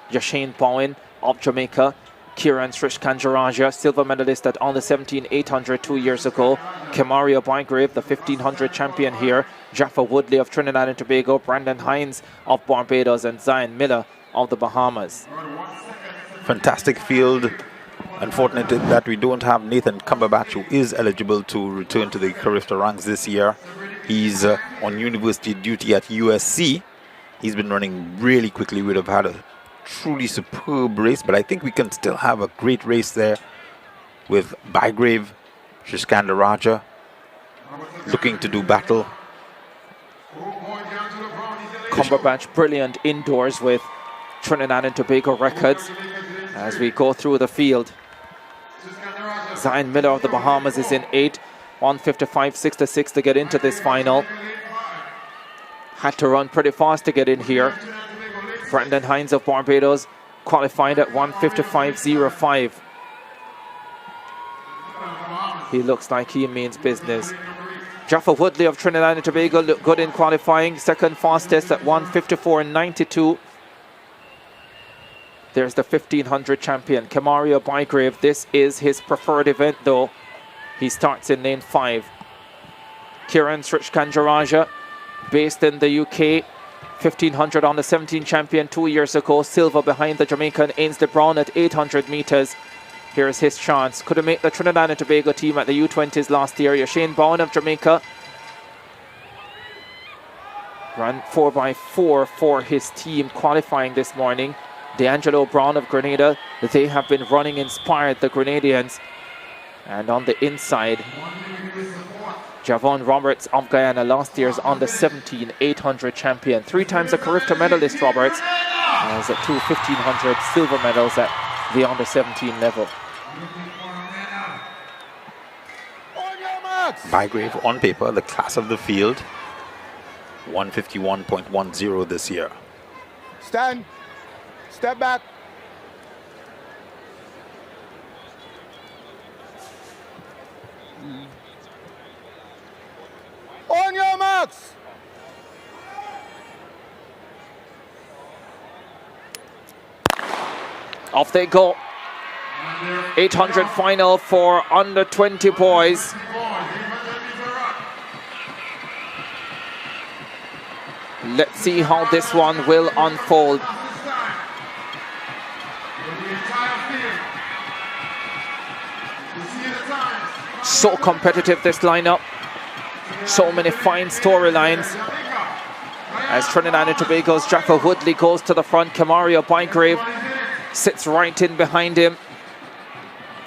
Yashane Bowen of Jamaica, Kieran Srishkanjaraja, silver medalist at under 17 800 2 years ago, Kemarrio ByGrave, the 1500 champion here, Jaffa Woodley of Trinidad and Tobago, Brandon Hines of Barbados, and Zion Miller of the Bahamas. Fantastic field. Unfortunate that we don't have Nathan Cumberbatch, who is eligible to return to the Carifta ranks this year. He's on university duty at USC. He's been running really quickly. We'd have had a truly superb race, but I think we can still have a great race there with ByGrave, Srishkanjaraja looking to do battle. Cumberbatch brilliant indoors with Trinidad and Tobago records. As we go through the field, Zion Miller of the Bahamas is in 8, 1:55.66 to get into this final. Had to run pretty fast to get in here. Brandon Hines of Barbados qualified at 1:55.05. He looks like he means business. Jaffa Woodley of Trinidad and Tobago looked good in qualifying, second fastest at 1:54.92. There's the 1500 champion, Kemarrio ByGrave. This is his preferred event though. He starts in lane 5. Kieran Srishkanjaraja, based in the UK, 1500 on the 17 champion 2 years ago, silver behind the Jamaican Ainsley Brown at 800 meters. Here's his chance. Could have made the Trinidad and Tobago team at the U20s last year. Yashane Bowen of Jamaica ran 4x4 for his team qualifying this morning. D'Angelo Brown of Grenada, they have been running inspired, the Grenadians. And on the inside, Javon Roberts of Guyana, last year's under 17 800 champion. 3 times a Carifta medalist, Roberts, has 2 1500 silver medals at the under 17 level. ByGrave on paper, the class of the field, 151.10 this year. Stand. Step back. On your marks. Off they go. 800 final for under 20 boys. Let's see how this one will unfold. So competitive, this lineup. So many fine storylines. As Trinidad and Tobago's Jaffa Woodley goes to the front, Kemarrio ByGrave sits right in behind him.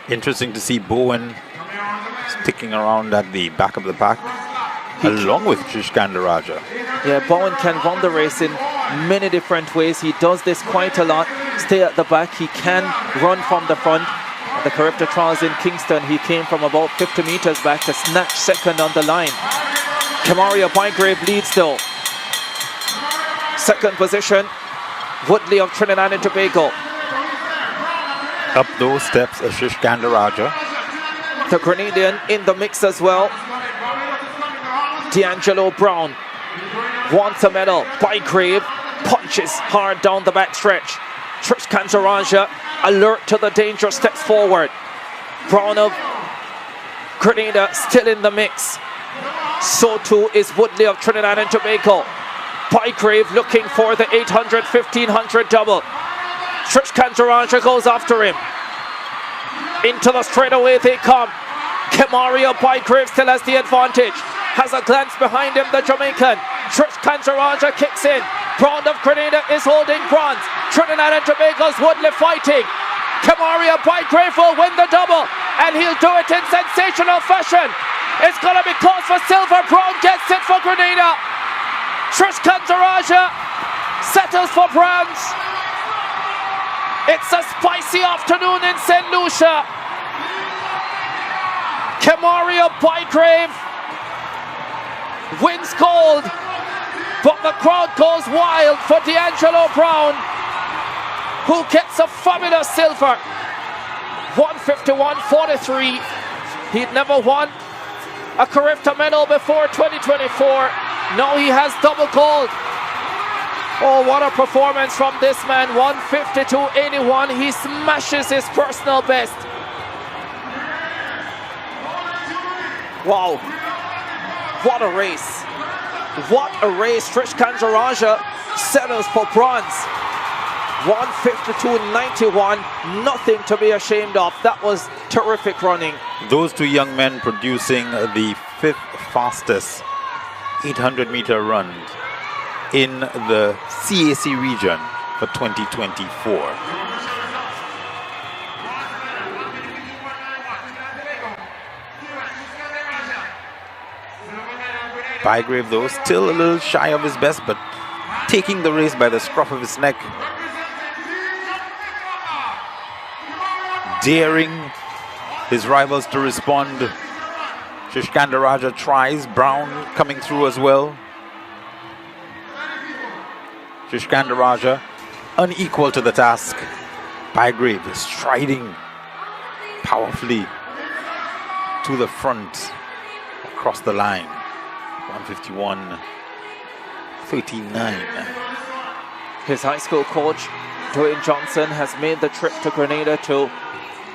Interesting to see Bowen sticking around at the back of the pack, along with Srishkanjaraja. Yeah, Bowen can run the race in many different ways. He does this quite a lot. Stay at the back. He can run from the front. The Carifta Trials in Kingston, he came from about 50 meters back to snatch second on the line. Kemarrio ByGrave leads though. Second position, Woodley of Trinidad and Tobago. Up those steps, Srishkanjaraja. The Grenadian in the mix as well. D'Angelo Brown wants a medal. ByGrave punches hard down the back stretch. Srishkanjaraja alert to the danger, steps forward. Brown of Grenada still in the mix. So too is Woodley of Trinidad and Tobago. ByGrave looking for the 800, 1500 double. Srishkanjaraja goes after him. Into the straightaway they come. Kemarrio ByGrave still has the advantage. Has a glance behind him, the Jamaican. Srishkanjaraja kicks in. Brown of Grenada is holding bronze. Trinidad and Tobago's Woodley fighting. Kemarrio ByGrave will win the double, and he'll do it in sensational fashion. It's going to be close for silver. Brown gets it for Grenada. Srishkanjaraja settles for bronze. It's a spicy afternoon in St. Lucia. Kemarrio ByGrave wins gold, but the crowd goes wild for D'Angelo Brown, who gets a fabulous silver. 151.43. He'd never won a Carifta medal before 2024. Now he has double gold. Oh, what a performance from this man. 152.81. He smashes his personal best. Wow. What a race. What a race. Trish Kanjaraja settles for bronze. 152.91. Nothing to be ashamed of. That was terrific running. Those two young men producing the 5th fastest 800-meter run in the CAC region for 2024. ByGrave, though, still a little shy of his best, but taking the race by the scruff of his neck. Daring his rivals to respond. Shishkandaraja tries. Brown coming through as well. Shishkandaraja unequal to the task. ByGrave striding powerfully to the front across the line. 151.39. His high school coach, Dwayne Johnson, has made the trip to Grenada to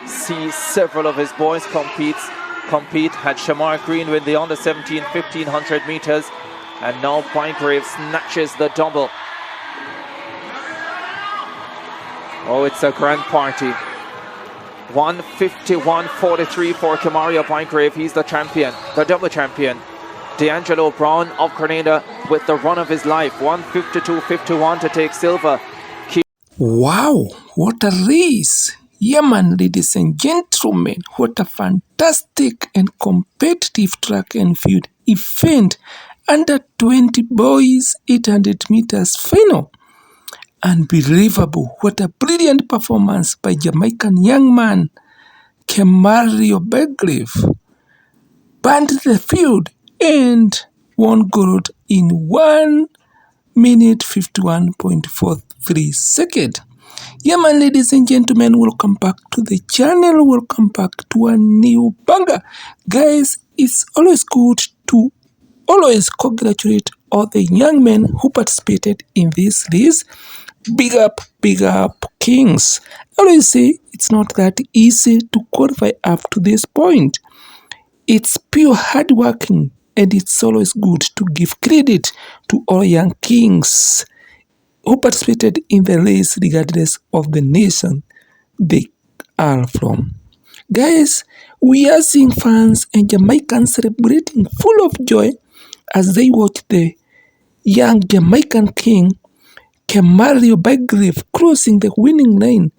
see several of his boys compete. Had Shamar Green win the under-17 1500 meters, and now ByGrave snatches the double. Oh, it's a grand party. 151.43 for Kemarrio ByGrave. He's the champion, the double champion. D'Angelo Brown of Grenada with the run of his life. 152.51 to take silver. Wow, what a race! Yeah, man, ladies and gentlemen, what a fantastic and competitive track and field event. Under 20 boys, 800 meters final. Unbelievable. What a brilliant performance by Jamaican young man Kemarrio ByGrave. Banned the field and won gold in 1 minute 51.43 seconds. Yeah, man, ladies and gentlemen, welcome back to the channel. Welcome back to a new banger. Guys, it's always good to always congratulate all the young men who participated in this race. Big up, Kings. I always say it's not that easy to qualify up to this point. It's pure hard working, and it's always good to give credit to all young Kings who participated in the race regardless of the nation they are from. Guys, we are seeing fans and Jamaicans celebrating full of joy as they watch the young Jamaican king Kemarrio ByGrave crossing the winning line.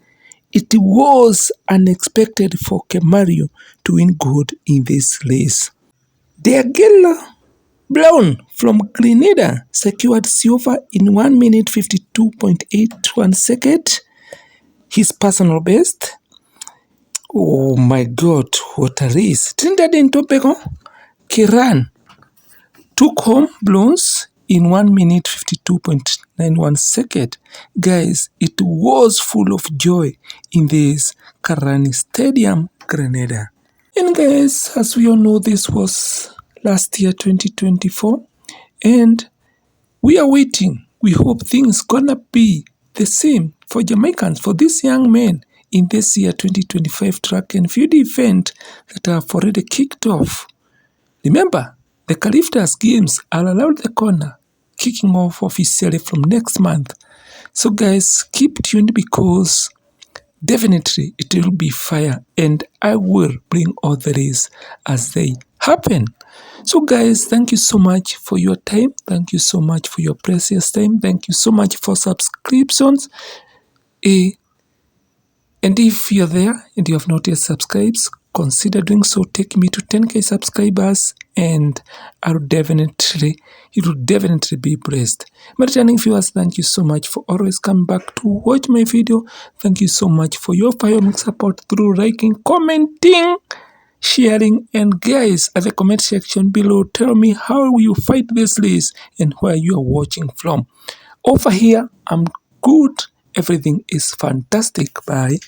It was unexpected for Kemarrio to win gold in this race. The girl Brown from Grenada secured silver in 1 minute 52.81 seconds, his personal best. Oh my God, what a race. Trinidad and Tobago, Kiran took home bronze in 1 minute 52.91 seconds. Guys, it was full of joy in this Karani Stadium, Grenada. And guys, as we all know, this was last year 2024, and we are waiting. We hope things gonna be the same for Jamaicans, for these young men in this year 2025 track and field event that have already kicked off. Remember, the Califtas games are around the corner, kicking off officially from next month. So guys, keep tuned because definitely it will be fire, and I will bring all the race as they happen. So guys, thank you so much for your time. Thank you so much for your precious time. Thank you so much for subscriptions. And if you're there and you have not yet subscribed, consider doing so. Take me to 10k subscribers and you will definitely be blessed. My returning viewers, thank you so much for always coming back to watch my video. Thank you so much for your firework support through liking, commenting, sharing, and guys, at the comment section below, tell me how you fight this race and where you are watching from. Over here, I'm good. Everything is fantastic. Bye.